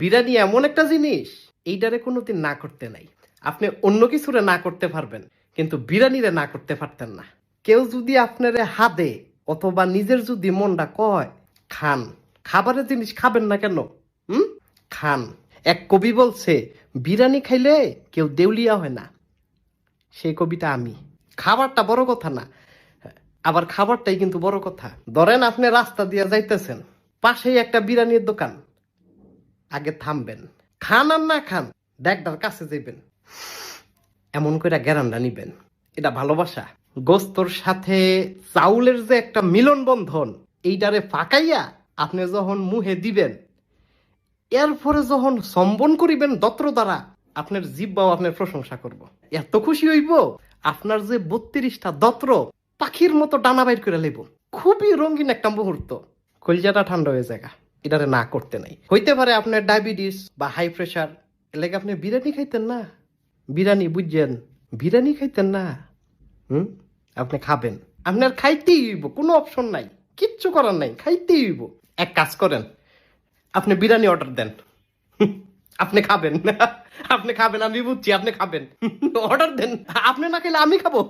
বিরিয়ানি এমন একটা জিনিস, এইটারে কোনোদিন না করতে নাই। আপনি অন্য কিছুরে না করতে পারবেন, কিন্তু বিরিয়ানিরে না করতে পারতেন না। কেউ যদি আপনারে হাদে অথবা নিজের যদি মনটা কয় খান, খাবারের জিনিস খাবেন না কেন? হুম, খান। এক কবি বলছে বিরিয়ানি খাইলে কেউ দেউলিয়া হয় না, সেই কবিটা আমি। খাবারটা বড় কথা না, আবার খাবারটাই কিন্তু বড় কথা। ধরেন আপনি রাস্তা দিয়ে যাইতেছেন, পাশেই একটা বিরিয়ানির দোকান, আগে থামবেন, খান আর না খান দেখটার কাছে যাইবেন, এমন করে গ্যারান্ডা নিবেন। এটা ভালোবাসা। গোস্তর সাথে চাউলের যে একটা মিলন বন্ধন, এইটারে ফাঁকাইয়া আপনি যখন মুহে দিবেন, এরপরে যখন সম্বন করিবেন দত্র দ্বারা, আপনার জিব্বাও আপনার প্রশংসা করব। এত খুশি হইব, আপনার যে 32টা দত্র পাখির মতো ডানা বাইর করে লেব। খুবই রঙিন একটা মুহূর্ত, কলিজাটা ঠান্ডা হয়ে যায়। এটারে না করতে নাই। হইতে পারে আপনার ডায়াবেটিস বা হাই প্রেশার, এলাকা আপনি বিরিয়ানি খাইতেন না। বিরিয়ানি বুঝছেন, বিরিয়ানি খাইতেন না। হুম, আপনি খাবেন, আপনার খাইতেই হইব, কোনো অপশন নাই, কিচ্ছু করার নাই, খাইতেই হইব। এক কাজ করেন, আপনি বিরিয়ানি অর্ডার দেন, আপনি খাবেন। আপনি খাবেন, আমি বুঝছি আপনি খাবেন। অর্ডার দেন, আপনি না খেলে আমি খাবো।